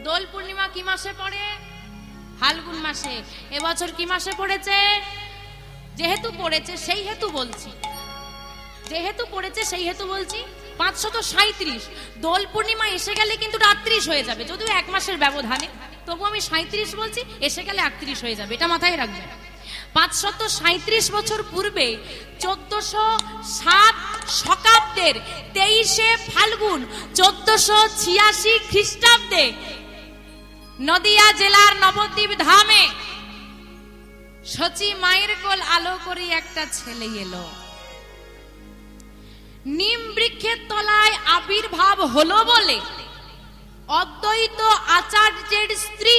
দোল পূর্ণিমা কি মাসে পড়ে? ফাল্গুন মাসে। এবছর কি মাসে পড়েছে? যেহেতু পড়েছে সেই হেতু বলছি, যেহেতু পড়েছে সেই হেতু বলছি 537। দোল পূর্ণিমা এসে গেলে কিন্তু 38 হয়ে যাবে, যদিও এক মাসের ব্যবধানে, তবু আমি 37 বলছি, এসে গেলে 38 হয়ে যাবে, এটা মাথায় রাখবেন। 537 বছর পূর্বে 1407 শকাব্দের 23শে ফাল্গুন 1486 খ্রিস্টাব্দে নদিয়া জেলার নবদ্বীপ ধামে সচি মায়ের কোল আলো করে একটা ছেলে এলো। নিম বৃক্ষের তলায় আবির্ভাব হলো বলে অদ্বৈত আচার্যের স্ত্রী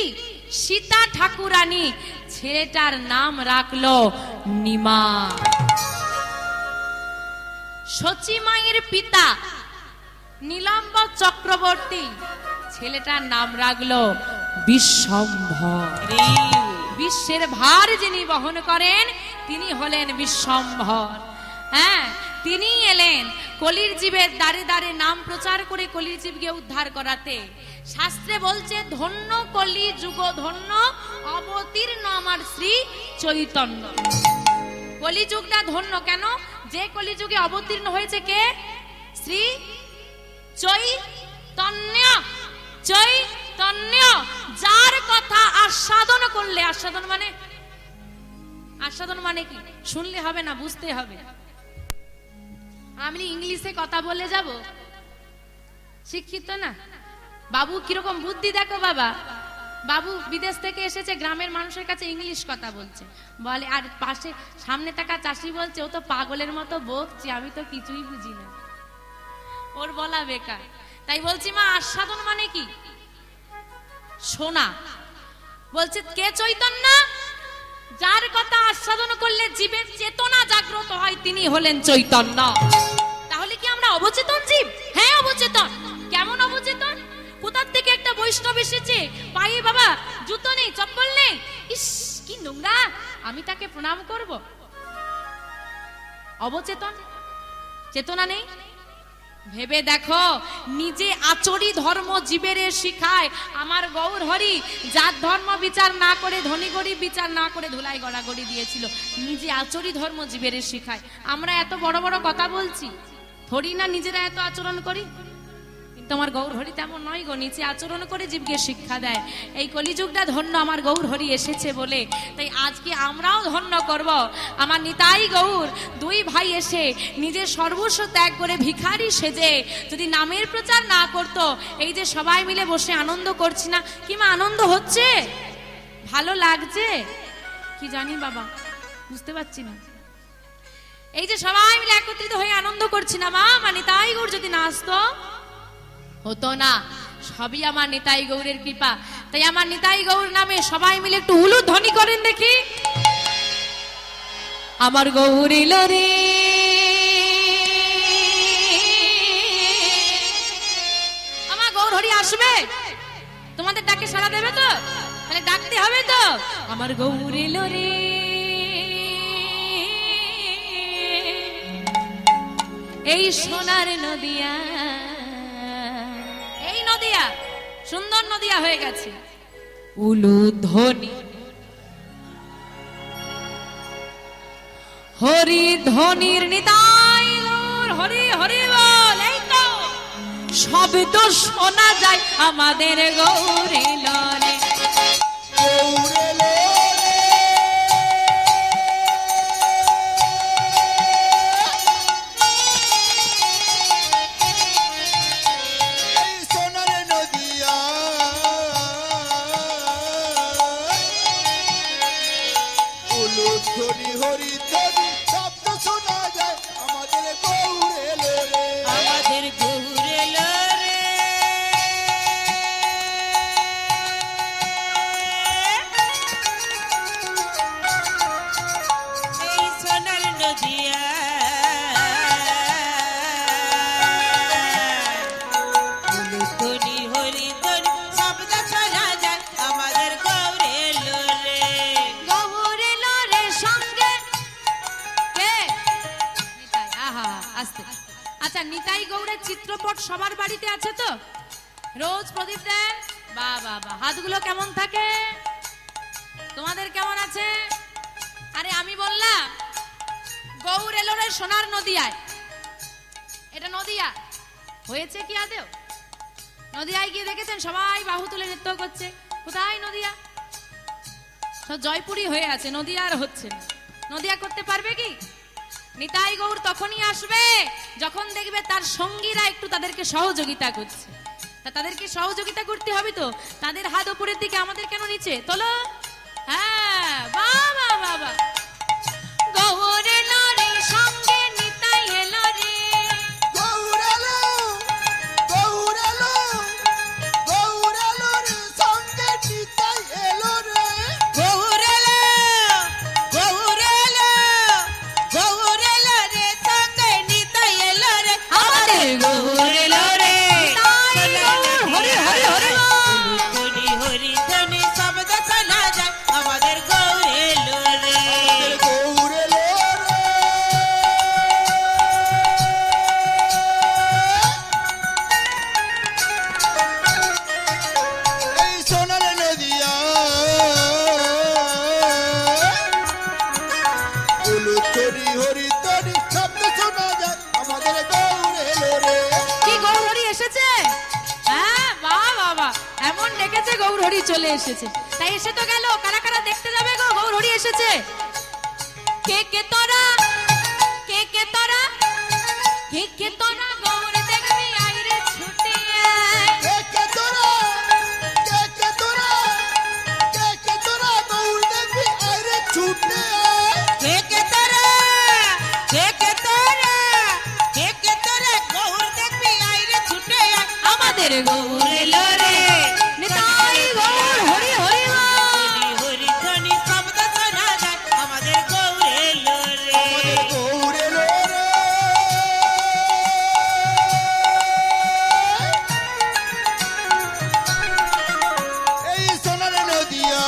সীতা ঠাকুরানী ছেলেটার নাম রাখলো নিমা। সচি মায়ের পিতা নীলাম্ব চক্রবর্তী ছেলেটার নাম রাখলো বিশ্বম্ভর। বিশ্বের ভার যিনি বহন করেন তিনি হলেন বিশ্বম্ভর। হ্যাঁ, তিনি এলেন কলির জীবের দ্বারে দ্বারে নাম প্রচার করে কলির জীবকে উদ্ধার করাতে। শাস্ত্রে বলছে ধন্য কলি যুগ ধন্য অবতীর্ণ আমার শ্রী চৈতন্য। কলিযুগটা ধন্য কেন? যে কলিযুগে অবতীর্ণ হয়েছে কে? শ্রী চৈতন্য। চৈতন্য যার কথা আস্বাদন করলে, আস্বাদন মানে কি? শুনলে হবে না, বুঝতে হবে। আমি ইংলিশে কথা বলে যাব, শিক্ষিত না বাবু, কিরকম বুদ্ধি দেখো বাবা। বাবু বিদেশ থেকে এসেছে, গ্রামের মানুষের কাছে ইংলিশ কথা বলছে, বলে আর পাশে সামনে থাকা চাষি বলছে ও তো পাগলের মতো বকছে, আমি তো কিছুই বুঝি না, ওর বলা বেকার। তাই বলছি মা, আস্বাদন মানে কি? শোনা। বলছে কে চৈতন্য? যার কথা আস্বাদন করলে জীবের চেতনা জাগ্রত হয় তিনি হলেন চৈতন্য। তাহলে কি আমরা অবচেতন জীব? হ্যাঁ অবচেতন। কেমন অবচেতন? কোথা থেকে একটা বৈষ্ণব এসেছে, পায়ে বাবা জুতো নেই, চপ্পল নেই, ইস কি নোংরা, আমি তাকে প্রণাম করব? অবচেতন, চেতনা নেই। ভেবে দেখো, নিজে আচরি ধর্ম জীবের শিখায় আমার গৌর হরি। জাত ধর্ম বিচার না করে, ধনী গরিব বিচার না করে ধুলাই গড়াগড়ি দিয়েছিল। নিজে আচরি ধর্ম জীবের শিখায়। আমরা এত বড় বড় কথা বলছি, থরি না নিজেরা এত আচরণ করি? কিন্তু আমার গৌর হরি তেমন নয় গো, নিচে আচরণ করে জীবকে শিক্ষা দেয়। এই কলিযুগটা ধন্য আমার গৌর হরি এসেছে বলে। তাই আজকে আমরাও ধন্য করব। আমার নিতাই গৌর দুই ভাই এসে নিজের সর্বস্ব ত্যাগ করে ভিখারি সেজে যদি নামের প্রচার না করত, এই যে সবাই মিলে বসে আনন্দ করছি না, কিংবা আনন্দ হচ্ছে, ভালো লাগছে কি জানি বাবা, বুঝতে পারছি না। এই যে সবাই মিলে একত্রিত হয়ে আনন্দ করছি না মা, আমার নিতাই গৌর যদি না আসতো হতো না। সবই আমার নিতাই গৌরের কৃপা। তাই আমার নিতাই গৌর নামে সবাই মিলে একটু উলুধ্বনি করেন দেখি। আমার গৌর এলো রে, আমার গৌর হরি আসবে, তোমাদের ডাকে সাড়া দেবে তো? তাহলে ডাকতে হবে তো, আমার গৌর এলো রে। এই সোনার নদিয়া, এই নদিয়া সুন্দর নদিয়া হয়ে গেছে। উলুধ্বনি হরি ধ্বনির নিতাই গৌর হরি হরি বল। এই তো শব্দ শোনা যায় আমাদের গৌর এলো রে, গৌর এলো। আচ্ছা, নিতাই গৌড়ের চিত্রপট সবার বাড়িতে আছে তো? রোজ প্রদীপ দেন বাবা। বাবা, হাতগুলো কেমন থাকে? তোমাদের কেমন আছে? আরে আমি বললাম গৌর এলো রে সোনার নদিয়ায়। এটা নদিয়া হয়েছে কি আদেও? নদিয়ায় গিয়ে দেখেছেন সবাই বাহু তুলে নৃত্য করছে? কোথায় নদিয়া? সব জয়পুরি হয়ে আছে, নদিয়া আর হচ্ছে না। নদিয়া করতে পারবে কি? নিতাই গৌর তখনই আসবে যখন দেখবে তার সঙ্গীরা একটু তাদেরকে সহযোগিতা করছে। তা তাদেরকে সহযোগিতা করতে হবে তো, তাদের হাত উপরের দিকে, আমাদের কেন নিচে? তোলো। হ্যাঁ, বাবা বাবা, গৌর এলো রে সঙ্গে নিতাই এলো রে। গৌর এলো, গৌর এলো, গৌর এলো রে সঙ্গে নিতাই এলো রে। গৌর এলো, গৌর এলো, গৌর এলো রে সঙ্গে নিতাই এলো রে। আমাদের গৌর এলো রে, নিতাই গৌর, হরি হরি হরি বল। হরি হরি ধ্বনি শব্দ শোনা যায়, আমাদের গৌর এলো রে। গৌর এলো রে। এই সোনার নদিয়া উলুতরি হরি তরি শব্দ শোনা যায়, আমাদের গৌর এলো রে। কি গৌর হরি এসেছে? হ্যাঁ, বাহ বাবা, এমন ডেকেছে গৌর হরি চলে এসেছে। তাই এসে তো গেল, কারা কারা দেখতে যাবে গো? গৌর হরি এসেছে। কে কে তোরা, কে কে তোরা, কে কে তোরা গৌর দেখবি আইরে ছুটে আয়। কে কে তোরা, কে কে তোরা, কে কে তোরা গৌর দেখবি আইরে ছুটে আয়। কে কে তোরা, কে কে তোরা, কে কে তোরা গৌর দেখবি আইরে ছুটে আয়, আমাদের গৌর এলো রে, নিতাই গৌর, হরি হরি বল। হরি হরি ধ্বনি শব্দ শোনা যায়, আমাদের গৌর এলো রে। আমাদের গৌর এলো রে। এই সোনার নদিয়া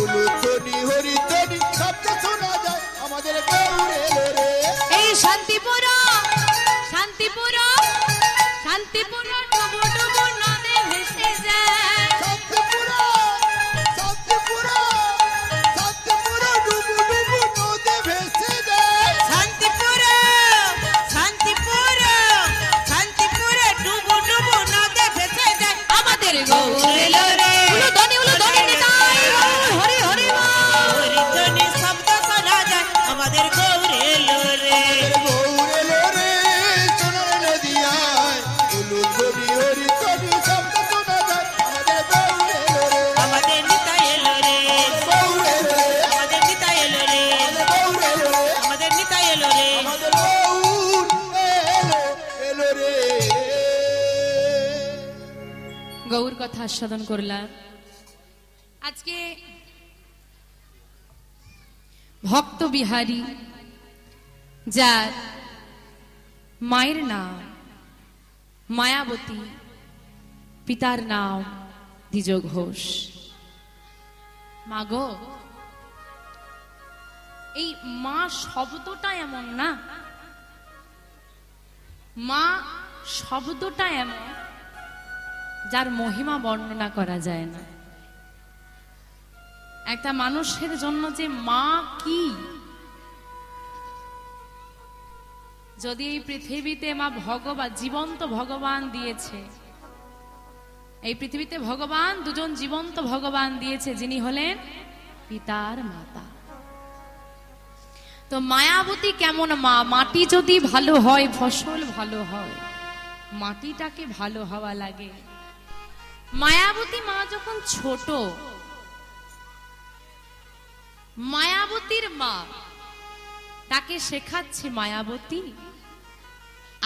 উলুধ্বনি হরিধ্বনি শব্দ শোনা যায়, আমাদের গৌর এলো রে। এই শান্তিপুর, শান্তিপুর, শান্তিপুর ডুবু ডুবু নদে ভেসে যায়। শান্তিপুর, শান্তিপুর, শান্তিপুর ডুবু ডুবু নদে ভেসে যায়। শান্তিপুর, শান্তিপুর, শান্তিপুর ডুবু ডুবু নদে ভেসে যায়, আমাদের গৌর এলো রে, উলুধ্বনি নিতাই গৌর, হরি হরি বল। হরি ধ্বনি শব্দ শোনা যায়, আমাদের গৌর এলো রে। গৌর এলো রে সোনার নদিয়ায় উলুধ্বনি হরিধ্বনি শব্দ শোনা যায়, আমাদের গৌর এলো রে। আমাদের নিতাই এলো রে, গৌর এলো রে, আমাদের নিতাই এলো রে, গৌর এলো রে, আমাদের নিতাই এলো রে। আমাদের গৌর এলো, এলো রে। গৌর কথা আস্বাদন করলাম। আজকে ভক্ত বিহারী, যার মায়ের নাম মায়াবতী, পিতার নাম দ্বিজ ঘোষ। মাগো, এই মা শব্দটা এমন না, মা শব্দটা এমন যার মহিমা বর্ণনা করা যায় না। একটা মানুষের জন্য যে মা কি, যদি এই পৃথিবীতে মা ভগবান, জীবন্ত ভগবান দিয়েছে, এই পৃথিবীতে ভগবান দুজন জীবন্ত ভগবান দিয়েছে, যিনি হলেন পিতার মাতা। তো মায়াবতী কেমন মা? মাটি যদি ভালো হয়, ফসল ভালো হয়, মাটিটাকে ভালো হওয়া লাগে। মায়াবতী মা যখন ছোট, মায়াবতীর মা তাকে শেখাচ্ছে, মায়াবতী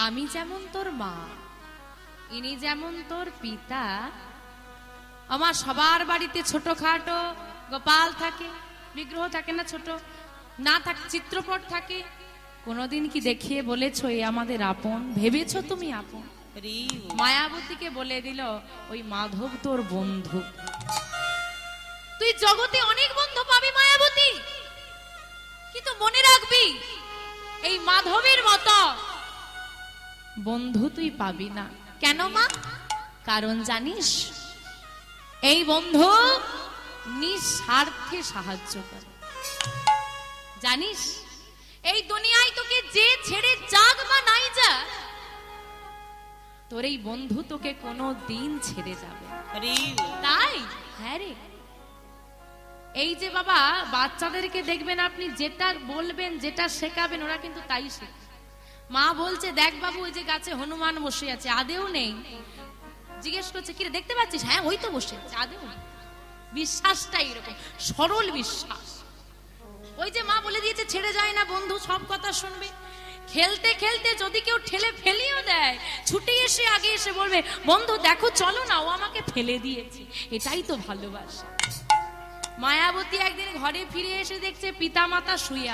আমি যেমন তোর মা, ইনি যেমন তোর পিতা। আমার সবার বাড়িতে ছোটখাটো গোপাল থাকে, বিগ্রহ থাকে না, ছোট না থাকে, চিত্রপট থাকে। কোনোদিন কি দেখিয়ে বলেছো এ আমাদের আপন? ভেবেছো তুমি আপন? মায়াবতীকে বলে দিল, ওই মাধব তোর বন্ধু। তুই জগতে অনেক বন্ধু পাবি মায়াবতী, কিন্তু মনে রাখবি এই মাধবের মতো বন্ধু তুই পাবি না। কেন মা? কারণ জানিস, এই বন্ধু নিঃস্বার্থে সাহায্য করে। জানিস, এই দুনিয়ায় তোকে যে ছেড়ে যাক বা নাই যা, তোর এই বন্ধু তোকে কোনো দিন ছেড়ে যাবে। তাই হ্যাঁ রে, এই যে বাবা বাচ্চাদেরকে দেখবেন আপনি, যেটা বলবেন যেটা শেখাবেন ওরা কিন্তু তাই শেখে। মা বলছে দেখ বাবু ওই যে গাছে হনুমান বসে আছে, আদেও নেই। জিজ্ঞেস করছে কি রে দেখতে পাচ্ছিস? হ্যাঁ ওই তো বসে আছে, আদেও নেই। বিশ্বাসটাই এরকম সরল বিশ্বাস। ওই যে মা বলে দিয়েছে ছেড়ে যায় না বন্ধু, সব কথা শুনবে। খেলতে খেলতে যদি কেউ ঠেলে ফেলিও দেয়, ছুটে এসে আগে এসে বলবে বন্ধু দেখো চলো না, ও আমাকে ফেলে দিয়েছে। এটাই তো ভালোবাসা। মায়াবতী একদিন ঘরে ফিরে এসে দেখছে পিতা মাতা শুয়ে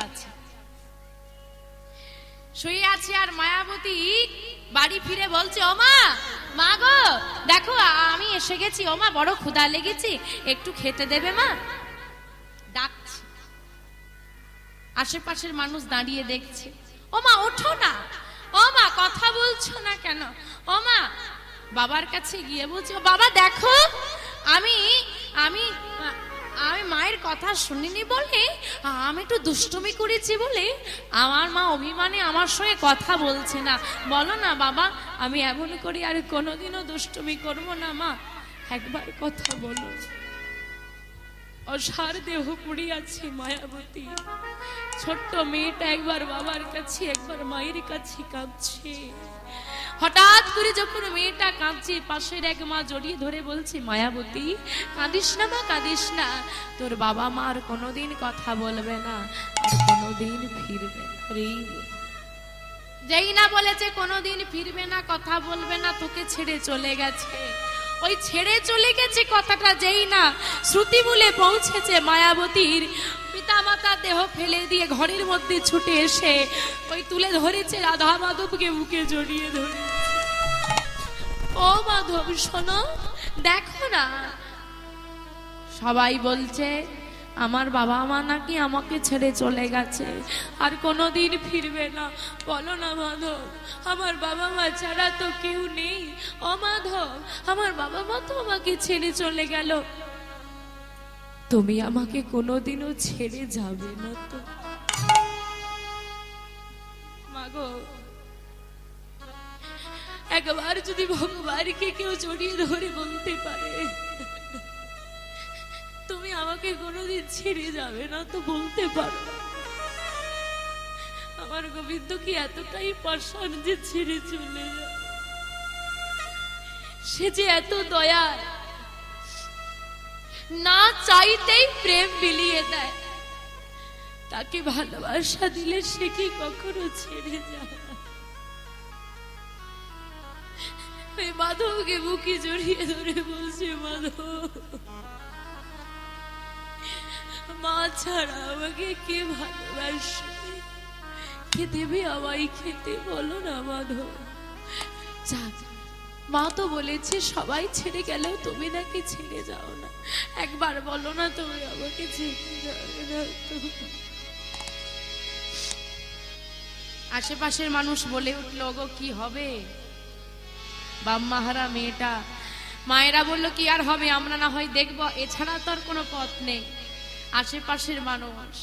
আছে, আর মায়াবতী বাড়ি ফিরে বলছে ও মা, মা গো দেখো আমি এসে গেছি, ও মা বড় ক্ষুধা লেগেছে, একটু খেতে দেবে মা? ডাকছে। আশেপাশের মানুষ দাঁড়িয়ে দেখছে। ও মা ওঠো না, ও মা কথা বলছো না কেন? ও মা বাবার কাছে গিয়ে বলছে বাবা দেখো আমি আমি আমি মায়ের কথা শুনিনি বলে, আমি একটু দুষ্টুমি করেছি বলে আমার মা অভিমানে আমার সঙ্গে কথা বলছে না। বলো না বাবা আমি এমন করি আর কোনোদিনও দুষ্টুমি করবো না, মা একবার কথা বলো। অসার দেহ পড়ে আছে মায়াবতী। ছোট্ট মেয়েটা একবার বাবার কাছে একবার মায়ের কাছে কাঁদছে। হঠাৎ করে যখন মেয়েটা কাঁদছে, পাশের এক মা জড়িয়ে ধরে বলছে মায়াবতী কাঁদিস না মা, কাঁদিস না, তোর বাবা মা আর কোনোদিন কথা বলবে না, আর কোনোদিন ফিরবে না। যেই না বলেছে কোনোদিন ফিরবে না, কথা বলবে না, তোকে ছেড়ে চলে গেছে। ওই ছেড়ে চলে গেছে কথাটা যেই না শ্রুতিমূলে পৌঁছেছে মায়াবতীর, পিতা মাতা দেহ ফেলে দিয়ে ঘরের মধ্যে ছুটে এসে ওই তুলে ধরেছে রাধা মাধবকে, বুকে জড়িয়ে ধরে ও মাধব শোনো দেখো না, সবাই বলছে আমার বাবা মা নাকি আমাকে ছেড়ে চলে গেছে, আর কোনোদিন ফিরবে না। বলো না মাধব, আমার বাবা মা ছাড়া তো কেউ নেই। ও মাধব আমার বাবা মা তো আমাকে ছেড়ে চলে গেল, তুমি আমাকে কোনোদিনও ছেড়ে যাবে না তো? মাগো একবার যদি ভগবানকে কেউ জড়িয়ে ধরে বলতে পারে তুমি আমাকে কোনোদিন ছেড়ে যাবে না তো, বলতে পারো আমার গোবিন্দ কি এতটাই পাষাণ যে ছেড়ে চলে যায়? সে যে এত দয়া, না চাইতেই প্রেম বিলিয়ে দেয়, তাকে ভালোবাসা দিলে সে কি কখনো ছেড়ে যায়? মাধবকে বুকে জড়িয়ে ধরে বলছে মাধব মা ছাড়া আমাকে কে ভালোবাসবে, কে দেবে আমায় খেতে? বলো না মাধব। মা তো বলেছে সবাই ছেড়ে গেলেও তুমি নাকি ছেড়ে যাও না, একবার বলো না তুমি আমাকে ছেড়ে যাবে না তো? আশেপাশের মানুষ বলে উঠলো গো কি হবে, বাম্মাহারা মেয়েটা। মায়েরা বললো কি আর হবে, আমরা না হয় দেখবো, এছাড়া তো আর কোনো পথ নেই। আশেপাশের মানুষ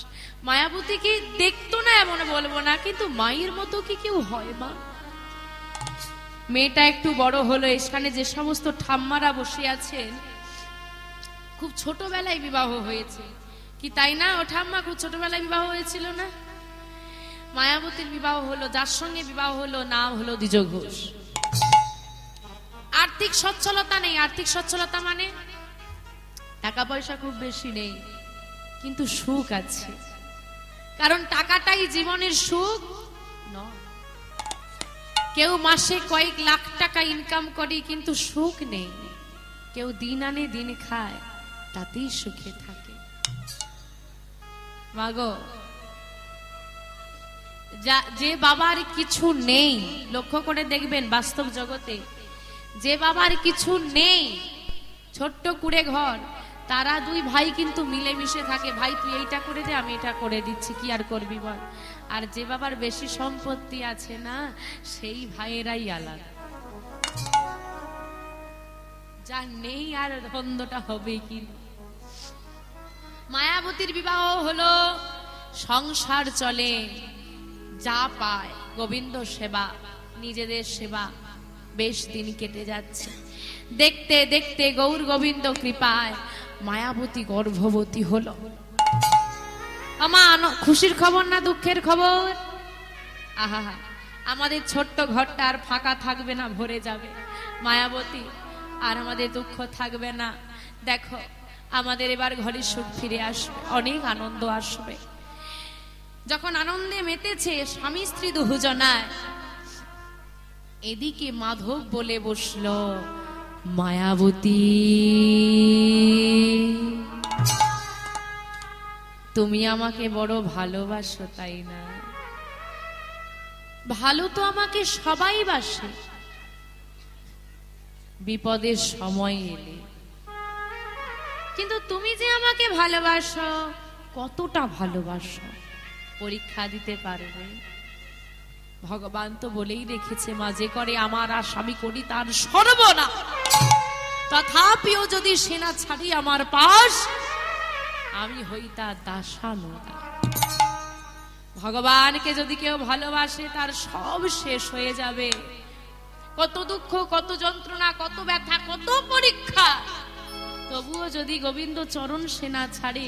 মায়াবতীকে দেখতো না এমন বলবো না, কিন্তু মায়ের মতো কি কেউ হয় মা? মেয়েটা একটু বড় হলো, এখানে যে সমস্ত ঠাম্মারা বসে আছেন খুব ছোটবেলায় বিবাহ হয়েছে, কি তাই না? ও ঠাম্মা খুব ছোটবেলায় বিবাহ হয়েছিল না? মায়াবতীর বিবাহ হলো, যার সঙ্গে বিবাহ হলো নাম হলো দ্বিজ ঘোষ। আর্থিক সচ্ছলতা নেই। আর্থিক সচ্ছলতা মানে টাকা পয়সা খুব বেশি নেই, কিন্তু সুখ আছে। কারণ টাকাটাই জীবনের সুখ নয়। কেউ মাসে কয়েক লাখ টাকা ইনকাম করে কিন্তু সুখ নেই, কেউ দিন আনে দিন খায়, তাতেই সুখে থাকে। মাগো যে বাবার কিছু নেই, লক্ষ্য করে দেখবেন বাস্তব জগতে যে বাবার কিছু নেই, ছোট্ট কুড়ে ঘর, তারা দুই ভাই কিন্তু মিলেমিশে থাকে। ভাই তুই এইটা করে দে, আমি এটা করে দিচ্ছি, কি আর করবি বল। আর যে বাবার বেশি সম্পত্তি আছে না, সেই ভাইয়েরাই আলাদা। যা নেই আর দ্বন্দ্বটা হবে কি। মায়াবতীর বিবাহ হলো, সংসার চলে, যা পায় গোবিন্দ সেবা, নিজেদের সেবা, বেশ দিন কেটে যাচ্ছে। দেখতে দেখতে গৌর গোবিন্দ কৃপায় মায়াবতী গর্ভবতী হলো। আমার খুশির খবর না দুঃখের খবর? আহা, আমাদের ছোট্ট ঘরটা আর ফাঁকা থাকবে না, ভরে যাবে। মায়াবতী, আর আমাদের দুঃখ থাকবে না। দেখো, আমাদের এবার ঘরে সুখ ফিরে আসবে, অনেক আনন্দ আসবে। যখন আনন্দে মেতেছে স্বামী স্ত্রী দুজনায়, এদিকে মাধব বলে বসলো, মায়াবতী, তুমি আমাকে বড় ভালোবাসো তাই না? ভালো তো আমাকে সবাই বাসে, বিপদের সময় এলে। কিন্তু তুমি যে আমাকে ভালোবাসো, কতটা ভালোবাসো পরীক্ষা দিতে পারবে? ভগবান তো বলেই রেখেছে, মাঝে করে আমার আর স্বামী করি তার সর্বনাশ, তথাপিও যদি সেনা ছাড়ি আমার পাশ, আমি হই তার দাসানুদা। ভগবানকে যদি কেউ ভালোবাসে, তার সব শেষ হয়ে যাবে। কত দুঃখ, কত যন্ত্রণা, কত ব্যথা, কত পরীক্ষা, তবুও যদি গোবিন্দ চরণ সেনা ছাড়ে,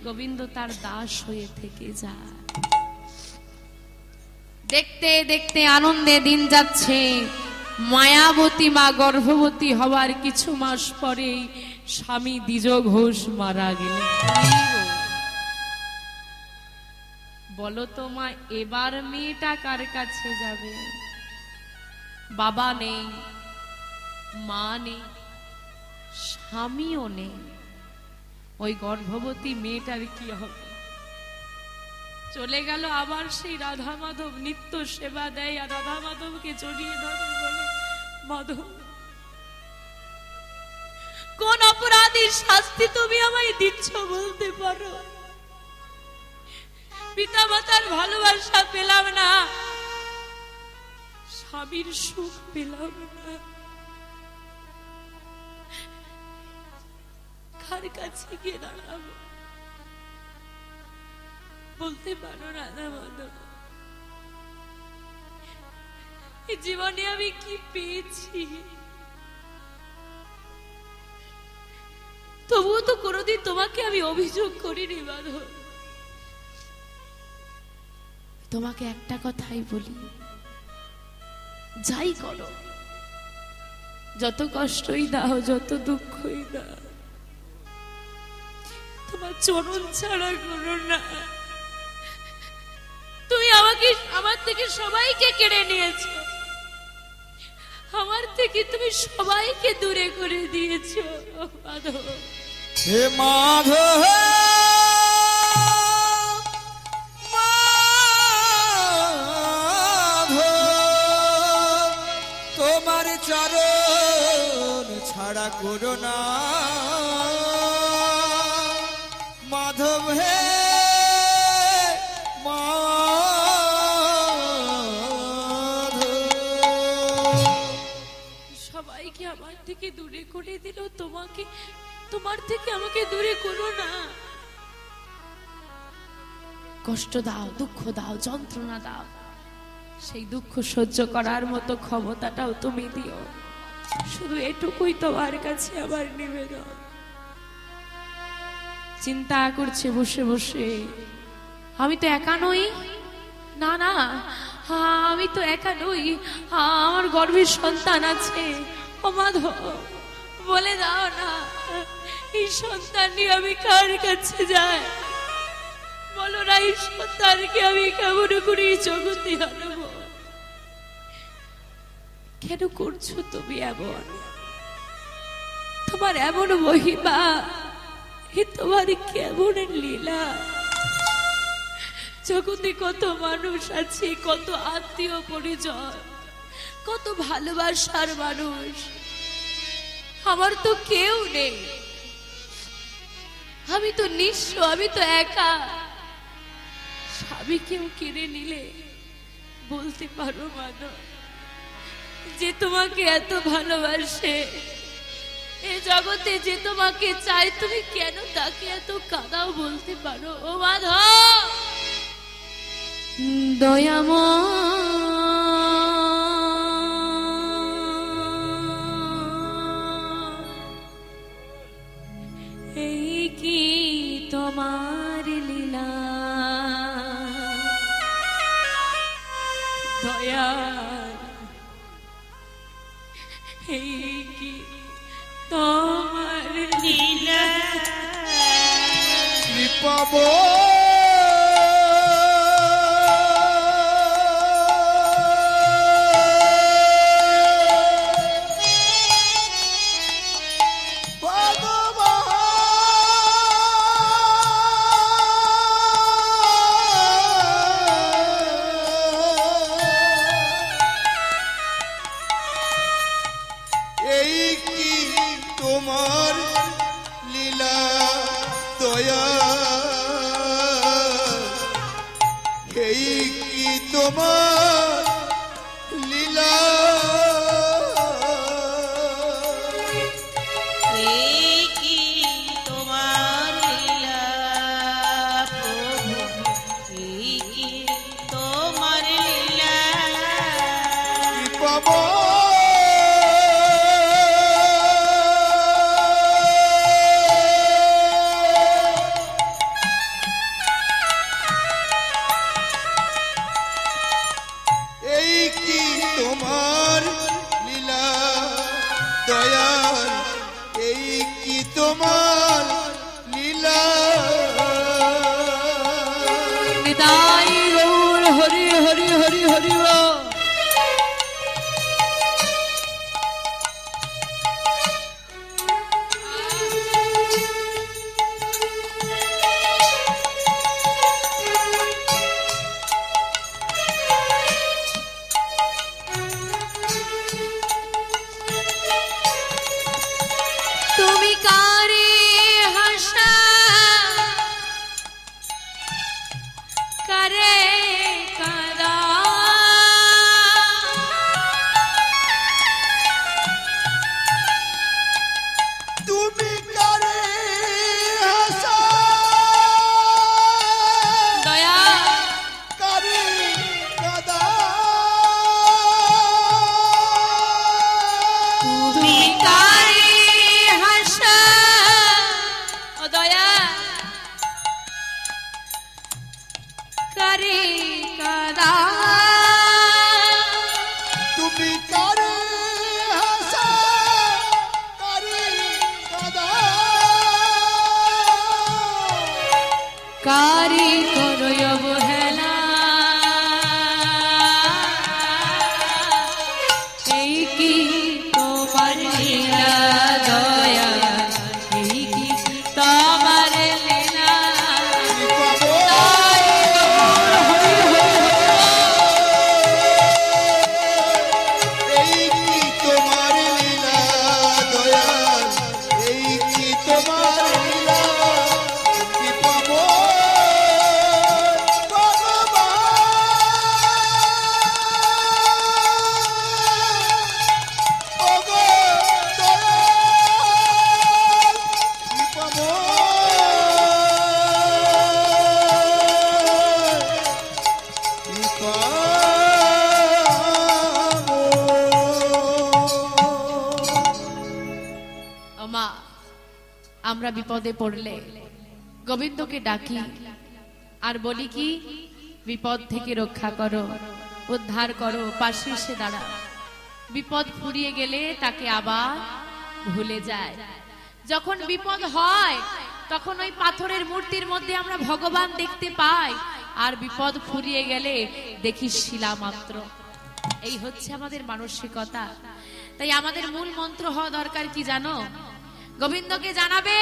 গোবিন্দ তার দাস হয়ে থেকে যায়। দেখতে দেখতে আনন্দে দিন যাচ্ছে। মায়াবতী মা গর্ভবতী হওয়ার কিছু মাস পরেই স্বামী দ্বিজ ঘোষ মারা গেলেন। বলো তো মা, এবার মেয়েটা কার কাছে যাবে? বাবা নেই, মা নেই, স্বামীও নেই। ওই গর্ভবতী মেয়েটার কি হবে? চলে গেল আবার সেই রাধা মাধব, নিত্য সেবা দেয়, আর রাধা মাধবকে জড়িয়ে ধরে বলে, মাধব, কোন অপরাধীর শাস্তি তুমি আমায় দিচ্ছ বলতে পারো? পিতা মাতার ভালোবাসা পেলাম না, স্বামীর সুখ পেলাম না, কার কাছে গিয়ে দাঁড়াবো? বলতে পারো রাধা মাধব, এই জীবনে আমি কি পেয়েছি? তবুও তো কোনোদিন তোমাকে আমি অভিযোগ করিনি মাধব। তোমাকে একটা কথাই বলি, যাই করো, যত কষ্টই দাও, যত দুঃখই দাও, তোমার চরণ ছাড়া করো না। তুমি আমাকে, আমার থেকে সবাইকে কেড়ে নিয়েছো, আমার থেকে তুমি সবাইকে দূরে করে দিয়েছো মাধব। হে মাধব, তোমার চরণ ছাড়া করো না মাধব। হে সবাইকে আমার থেকে দূরে করে দিল, তোমাকে, তোমার থেকে আমাকে দূরে করো না। কষ্ট দাও, দুঃখ দাও, যন্ত্রণা দাও, সেই দুঃখ সহ্য করার মতো ক্ষমতাটাও তুমি দিও। শুধু এটুকুই তোমার কাছে আমার নিবেদন। চিন্তা করছে বসে বসে, আমি তো একা নই। না না, আমি তো একা নই, আমার গর্ভের সন্তান আছে। ও মাধব, বলে দাও না, এই সন্তান নিয়ে আমি কার কাছে যাই? বলো না, এই সন্তানকে আমি কেমন করে জগতে আনবো? কেন করছো তুমি এমন? তোমার এমন মহিমা, এ তোমার কেমন লীলা? জগতে কত মানুষ আছে, কত আত্মীয় পরিজন, কত ভালোবাসার মানুষ, আমার তো কেউ নেই। আমি তো নিঃস্ব, আমি তো একা। স্বামী কেউ কেড়ে নিলে বলতে পারো মাধব, যে তোমাকে এত ভালোবাসে, এই জগতে যে তোমাকে চাই তুমি কেন তাকে এত কাঁদাও বলতে পারো ও মাধব? এই কি তোমার লীলা দয়া, এই কি তোমার লীলা কৃপাব আমরা বিপদে পড়লে গোবিন্দকে ডাকি আর বলি কি বিপদ থেকে রক্ষা করো, উদ্ধার করো, পাশে এসে দাঁড়াও। বিপদ ফুরিয়ে গেলে তাকে আবার ভুলে যায়। যখন বিপদ হয় তখন ওই পাথরের মূর্তির মধ্যে আমরা ভগবান দেখতে পাই, আর বিপদ ফুরিয়ে গেলে দেখি শিলা মাত্র। এই হচ্ছে আমাদের মানসিকতা। তাই আমাদের মূল মন্ত্র হওয়া দরকার কি জানো? গোবিন্দকে জানাবে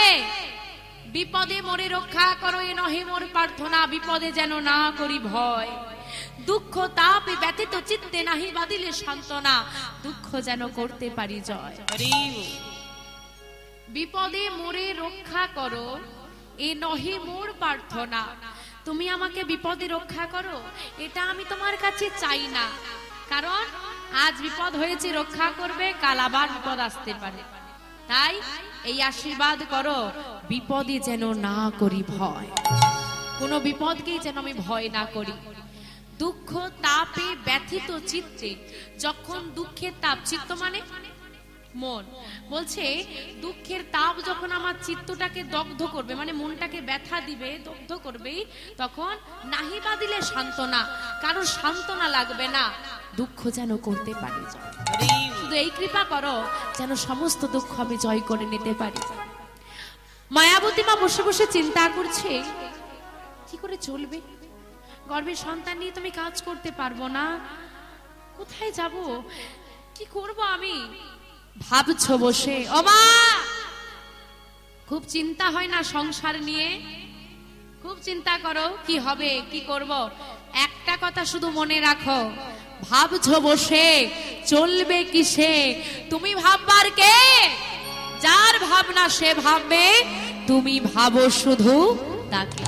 বিপদে মোরে রক্ষা করো, এ নহে মোর প্রার্থনা, বিপদে যেন না করি ভয়। দুঃখ তাপে ব্যথিত চিত্তে নাহি বাদিলে সান্ত্বনা, দুঃখ যেন করতে পারি জয়। বিপদে মোরে রক্ষা করো, এ নহে মোর প্রার্থনা। তুমি আমাকে বিপদে রক্ষা করো, এটা আমি তোমার কাছে চাই না। কারণ আজ বিপদ হয়েছে রক্ষা করবে, কাল আবার বিপদ আসতে পারে। তাই এই আশীর্বাদ করো, বিপদে যেন না করি ভয়, কোনো বিপদকেই যেন আমি ভয় না করি। দুঃখ তাপে ব্যথিত চিত্তে, যখন দুঃখের তাপ, চিত্ত মানে মন, বলছে দুঃখের তাপ যখন আমার চিত্তটাকে দগ্ধ করবে, মানে মনটাকে ব্যথা দিবে, দগ্ধ করবে, তখন নাহিবা দিলে সান্ত্বনা, কারো সান্ত্বনা লাগবে না, দুঃখ যেন করতে পারি জয়। শুধু এই কৃপা করো যেন সমস্ত দুঃখ আমি জয় করে নিতে পারি। মায়াবতী মা বসে বসে চিন্তা করছে কি করে চলবে, গর্ভের সন্তান নিয়ে তুমি কাজ করতে পারবো না, কোথায় যাব, কি করব আমি, ভাবছো বসে। ও মা, খুব চিন্তা হয় না সংসার নিয়ে, খুব চিন্তা করো কি হবে কি করব, একটা কথা শুধু মনে রাখো, ভাবছো বসে চলবে কিসে, তুমি ভাববার কে, যার ভাবনা সে ভাববে, তুমি ভাবো শুধু তাকে।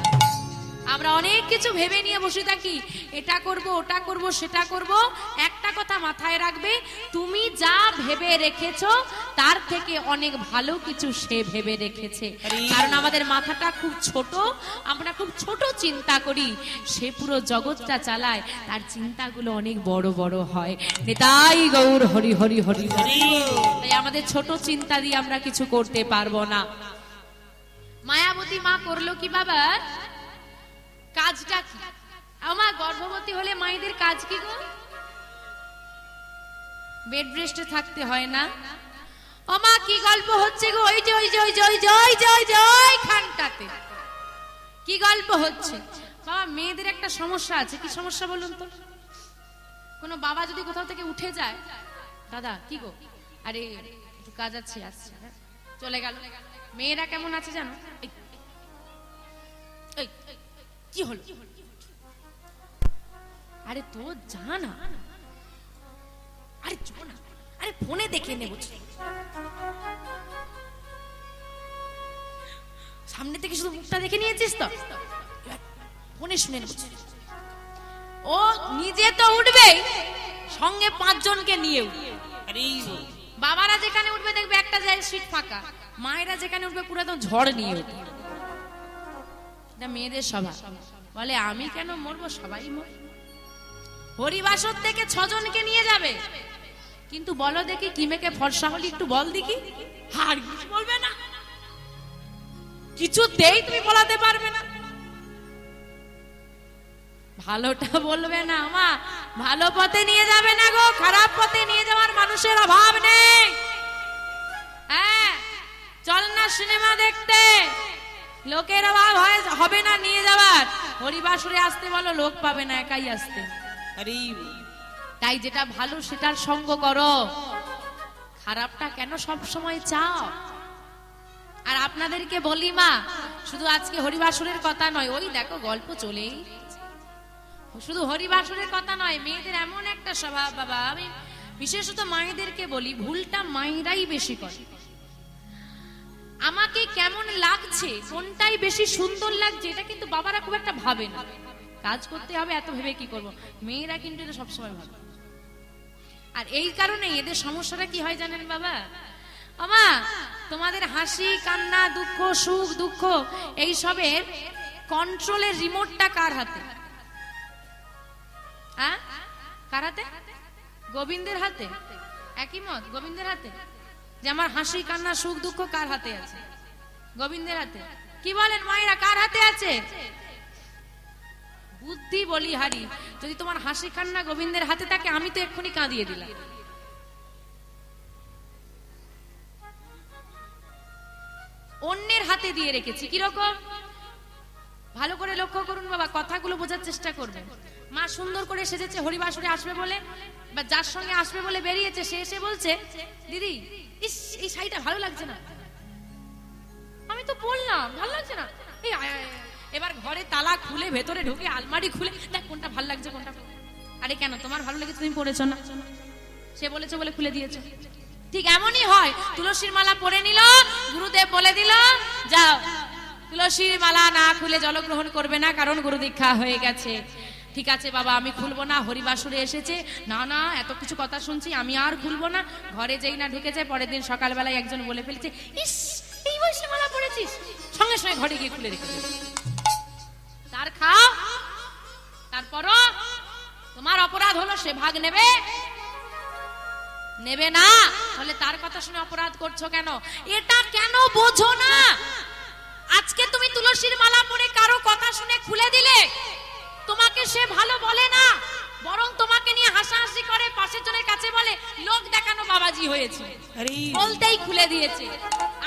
আমরা অনেক কিছু ভেবে নিয়ে বসে থাকি, এটা করব ওটা করব সেটা করব, একটা কথা মাথায় রাখবে, তুমি যা ভেবে রেখেছো তার থেকে অনেক ভালো কিছু সে ভেবে রেখেছে। কারণ আমাদের মাথাটা খুব ছোট, আমরা খুব ছোট চিন্তা করি, সে পুরো জগৎটা চালায়, তার চিন্তাগুলো অনেক বড় বড় হয়। নিতাই গৌর হরি হরি হরি হরি। তাই আমাদের ছোট চিন্তা দিয়ে আমরা কিছু করতে পারবো না। মায়াবতী মা করলো কি বাবা, কাজটা কি, আমার গর্ভবতী হলে মায়েদের কাজ কি গো, বেড রেস্টে থাকতে হয় না। ও মা কি গল্প হচ্ছে গো, ওই যে ওই যে ওই যে ওই যে ওই যে ওই যে ওই খানটাতে কি গল্প হচ্ছে। বাবা মেয়েদের একটা সমস্যা আছে, কি সমস্যা বলুন তো, কোনো বাবা যদি কোথাও থেকে উঠে যায়, দাদা কি গো, আরে একটু কাজ আছে আসছে, চলে গেল, মেয়েরা কেমন আছে জানো, কি হলো, আরে তো জানা, আরে না, আরে ফোনে দেখে নেব, সামনে থেকে শুধু মুখটা দেখে নিয়েছিস তো, ফোনে শুনে নেব। ও নিজে তো উঠবে, সঙ্গে 5 জনকে নিয়ে উঠবে। বাবারা যেখানে উঠবে দেখবে একটা যায় সিট ফাঁকা, মায়েরা যেখানে উঠবে পুরো একদম ঝড় নিয়ে উঠবে। মেয়েদের স্বভাব, বলে আমি কেন মরবো, সবাই মর। হরিবাসর থেকে 6 জনকে নিয়ে যাবে, কিন্তু বলো দেখি কি মেয়েকে ফর্সা হলি, একটু বল দেখি, আর কিছু বলবে না, কিছুতেই তুমি বলাতে পারবে না, ভালোটা বলবে না। মা ভালো পথে নিয়ে যাবে না গো, খারাপ পথে নিয়ে যাওয়ার মানুষের অভাব নেই। হ্যাঁ চল না সিনেমা দেখতে, লোকের অভাব হবে না নিয়ে যাওয়ার, হরিবাসরে আসতে বলো, লোক পাবে না, একাই আসতে। তাই যেটা ভালো সেটার সঙ্গ করো, খারাপটা কেন সব সময় চাও। আর আপনাদেরকে বলি মা, শুধু আজকে হরিবাসরের কথা নয়, ওই দেখো গল্প চলেই, শুধু হরিবাসরের কথা নয়, মেয়েদের এমন একটা স্বভাব বাবা, আমি বিশেষত মায়েদেরকে বলি, ভুলটা মায়েরাই বেশি করে। আমাকে কেমন লাগছে, কোনটাই বেশি সুন্দর লাগছে, এটা কিন্তু বাবারা খুব একটা ভাবে না, কাজ করতে হবে এত ভেবে কি করব, মেয়েরা কিন্তু এটা সবসময় ভাবে। আর এই কারণে এদের সমস্যাটা কি হয় জানেন বাবা, আমা তোমাদের হাসি কান্না দুঃখ সুখ দুঃখ এই সবের কন্ট্রোলের রিমোটটা কার হাতে, হ্যাঁ কার হাতে, গোবিন্দের হাতে। একই মত, গোবিন্দের হাতে, যে আমার হাসি কান্না সুখ দুঃখ কার হাতে আছে, গোবিন্দের হাতে। কি বলেন মায়েরা, কার হাতে আছে? বুদ্ধি বলিহারি, যদি তোমার হাসি কান্না গোবিন্দের হাতে থাকে, আমি তো এক্ষুনি কাঁদিয়ে দিলাম। অন্যের হাতে দিয়ে রেখেছি, কিরকম ভালো করে লক্ষ্য করুন বাবা, কথাগুলো বোঝার চেষ্টা করবেন। মা সুন্দর করে সেজেছে, হরিবাসরে আসবে বলে বা যার সঙ্গে আসবে বলে বেরিয়েছে, সে এসে বলছে দিদি ইস এই শাড়িটা ভালো লাগছে না। আমি তো বললাম ভালো লাগছে না, এই এবার ঘরে তালা খুলে ভেতরে ঢুকে আলমারি খুলে দেখ কোনটা ভালো লাগছে কোনটা। আরে কেন, তোমার ভালো লেগেছে তুমি পরেছো না, সে বলেছে বলে খুলে দিয়েছো। ঠিক এমনই হয়, তুলসীর মালা পরে নিল, গুরুদেব বলে দিল যাও তুলসীর মালা না খুলে জলগ্রহণ করবে না, কারণ গুরু দীক্ষা হয়ে গেছে। ঠিক আছে বাবা আমি খুলবো না, হরিবাসরে এসেছে, না না এত কিছু কথা শুনছি আমি আর খুলবো না। ঘরে যেই না ঢুকেছে পরের দিন সকালবেলায় একজন বলে ফেলেছে, ইস এই বয়সে মালা পড়েছিস, সঙ্গে সঙ্গে ঘরে গিয়ে খুলে রেখে দেবে। তার খাও, তারপরও তোমার অপরাধ হলো সে ভাগ নেবে নেবে না, তাহলে তার কথা শুনে অপরাধ করছো কেন? এটা কেন বোঝো না? আজকে তুমি তুলসীর মালা পরে কারো কথা শুনে খুলে দিলে, তোমাকে সে ভালো বলে না, বরং তোমাকে নিয়ে হাসাহাসি করে, পাশের জনের কাছে বলে লোক দেখানো বাবাজি হয়েছে, বলতেই খুলে দিয়েছে।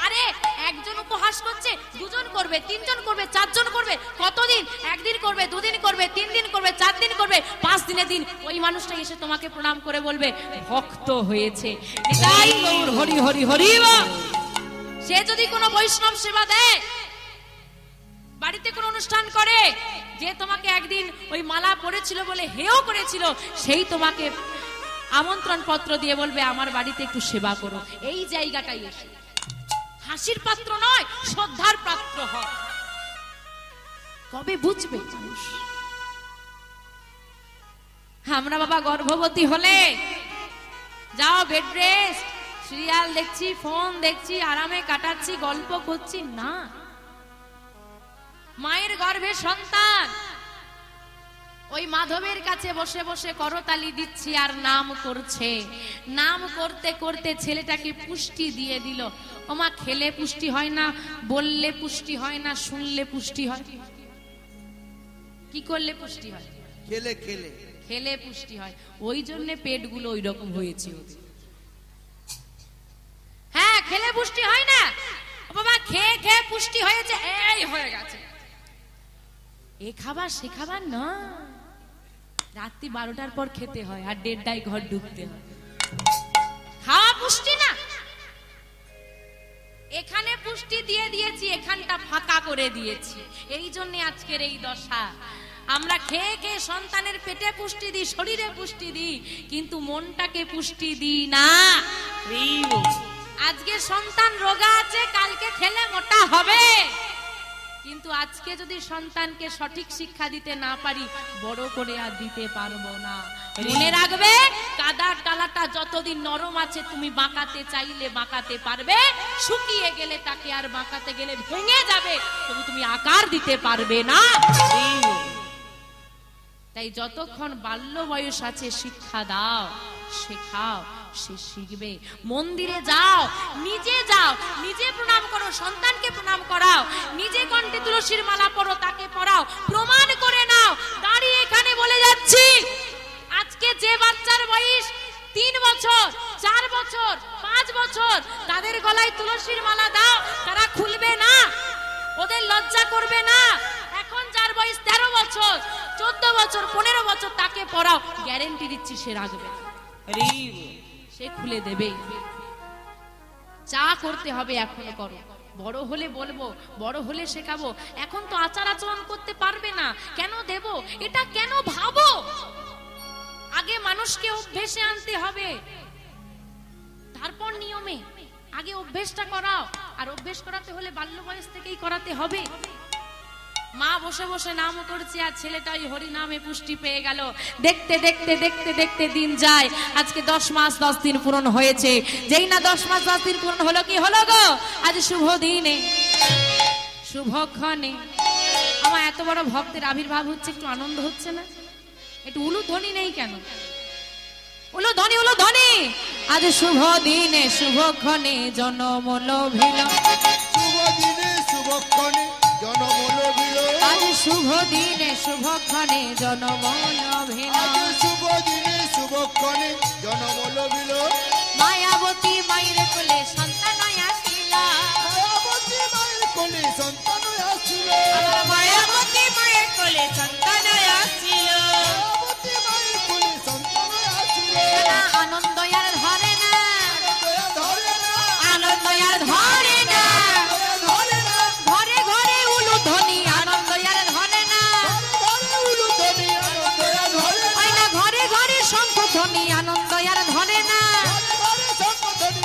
আরে একজন উপহাস করছে, দুজন করবে, তিনজন করবে, চারজন করবে, কতদিন? একদিন করবে, দুদিন করবে, 3 দিন করবে, 4 দিন করবে, 5 দিনের দিন ওই মানুষটা এসে তোমাকে প্রণাম করে বলবে ভক্ত হয়েছে। এটাই গৌর হরি হরি হরি। সে যদি কোনো বৈষ্ণব সেবা দেয়, বাড়িতে কোনো অনুষ্ঠান করে, যে তোমাকে একদিন ওই মালা পড়েছিল বলে হেও করেছিল, সেই তোমাকে আমন্ত্রণ পত্র দিয়ে বলবে আমার বাড়িতে একটু সেবা করো, এই জায়গাটাই এসে হাসির পাত্র নয়, শ্রদ্ধার পাত্র হয়। কবে বুঝবে মানুষ? আমরা বাবা গর্ভবতী হলে যাও বেড রেস্ট, সিরিয়াল দেখছি, ফোন দেখছি, আরামে কাটাচ্ছি, গল্প করছি না। মায়ের গর্ভে সন্তান, ওই মাধবের কাছে বসে বসে করতালি দিচ্ছি আর নাম করছে। নাম করতে করতে ছেলেটাকে পুষ্টি দিয়ে দিল। ওমা খেলে পুষ্টি হয় না, বললে পুষ্টি হয় না, শুনলে পুষ্টি হয়। কি করলে পুষ্টি হয়? খেলে খেলে খেলে পুষ্টি হয়। ওই জন্য পেটগুলো ওই রকম হয়েছে। হ্যাঁ খেলে পুষ্টি হয় না বাবা, খেয়ে খেয়ে পুষ্টি হয়েছে, এই হয়ে গেছে। এ খাবার সে খাবার না, রাত্রি 12টার পর খেতে হয় আর 1:30টায় ঘর ঢুকতে হয়। খাওয়া পুষ্টি না। এখানে পুষ্টি দিয়ে দিয়েছি, এখানটা ফাঁকা করে দিয়েছি, এই জন্য আজকের এই দশা। আমরা খেয়ে খেয়ে সন্তানের পেটে পুষ্টি দিই, শরীরে পুষ্টি দিই, কিন্তু মনটাকে পুষ্টি দিই না। আজকে সন্তান রোগা আছে, কালকে খেলে মোটা হবে, কিন্তু আজকে যদি সন্তানকে সঠিক শিক্ষা দিতে না পারি, বড় করে আর দিতে পারবো না। মনে রাখবে, কাদার ডালাটা যতদিন নরম আছে তুমি বাঁকাতে চাইলে বাঁকাতে পারবে, শুকিয়ে গেলে তাকে আর বাঁকাতে গেলে ভেঙে যাবে, তবু তুমি আকার দিতে পারবে না। তাই যতক্ষণ বাল্য বয়স আছে শিক্ষা দাও, শেখাও, সে শিখবে। মন্দিরে যাও, নিজে যাও, নিজে প্রণাম করো, সন্তানকে প্রণাম করাও, নিজে কণ্ঠে তুলসীর মালা পরো, তাকে পরাও, প্রমাণ করে নাও। দাঁড়িয়ে এখানে বলে যাচ্ছি, আজকে যে বাচ্চার বয়স 3 বছর, 4 বছর, 5 বছর, তাদের গলায় তুলসীর মালা দাও, তারা খুলবে না, ওদের লজ্জা করবে না। এখন যার বয়স 13 বছর, 14 বছর, 15 বছর, তাকে পরাও, গ্যারেন্টি দিচ্ছি সে রাখবে, সে খুলে দেবে। যা করতে হবে এখন করো, বড় হলে বলবো, বড় হলে শেখাবো। এখন তো আচার আচরণ করতে পারবে না, কেন দেব, এটা কেন ভাবো? আগে মানুষকে অভ্যেসে আনতে হবে, তারপর নিয়মে। আগে অভ্যেসটা করাও, আর অভ্যেস করাতে হলে বাল্য বয়স থেকেই করাতে হবে। মা বসে বসে নাম করছে আর ছেলেটা ওই হরি নামে পুষ্টি পেয়ে গেল। দেখতে দেখতে দেখতে দেখতে দিন যায়, আজকে 10 মাস 10 দিন পূরণ হয়েছে। যেই না 10 মাস 10 দিন পূরণ হলো, কি হলো গো? আজ শুভ দিনে, শুভক্ষণে আমার এত বড় ভক্তের আবির্ভাব হচ্ছে, একটু আনন্দ হচ্ছে না? একটু উলুধ্বনি নেই কেন? উলুধ্বনি, উলুধ্বনি। আজ শুভ দিনে শুভক্ষণে জনম লোভিল, শুভ দিনে শুভক্ষণে জনম লোভিল, আজ শুভ দিনে শুভক্ষণে জনম লোভিল, আজ শুভ দিনে শুভক্ষণে জনম লোভিল। মায়াবতী মায়ের কোলে সন্তান আসিল, মায়াবতী মায়ের কোলে সন্তান আসিল, মায়াবতী মায়ের কোলে সন্তান আসিল, মায়াবতী মায়ের কোলে সন্তান আসিল। আনন্দ আর ধরে না, ধরে না, আনন্দ আর ধরে না, ধরে না, ঘরে ঘরে উলুধ্বনি, আনন্দ আর ধরে না, ঘরে উলুধ্বনি, আনন্দ আর ধরে না, ওই না ঘরে ঘরে শঙ্খধ্বনি, আনন্দ আর ধরে না। ঘরে ঘরে শঙ্খধ্বনি,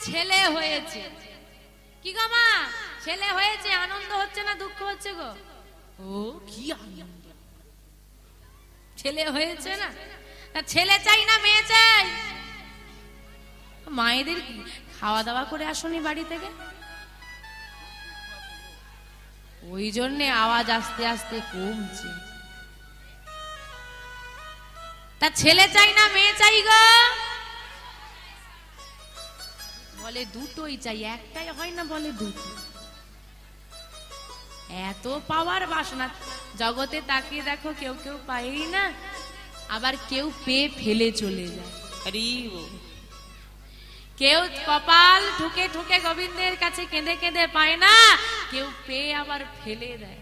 ছেলে হয়েছে। কি গো মা, ছেলে হয়েছে, আনন্দ হচ্ছে না দুঃখ হচ্ছে গো? ও কি আনন্দ, ছেলে হয়েছে না। তা ছেলে চাই না মেয়ে চাই? মায়েদের কি খাওয়া দাওয়া করে আসনি বাড়ি থেকে? ওই জন্যে আওয়াজ আস্তে আস্তে কমছে। তা ছেলে চাই না মেয়ে চাই গো? বলে দুটোই চাই, একটাই হয় না, বলে দুটো। এত পাওয়ার বাসনা জগতে তাকিয়ে দেখো, কেউ কেউ পায়ই না, আবার কেউ পেয়ে ফেলে চলে যায়। কেউ কপাল ঠুকে ঠুকে গোবিন্দের কাছে কেঁদে কেঁদে পায় না, কেউ পেয়ে আবার ফেলে দেয়।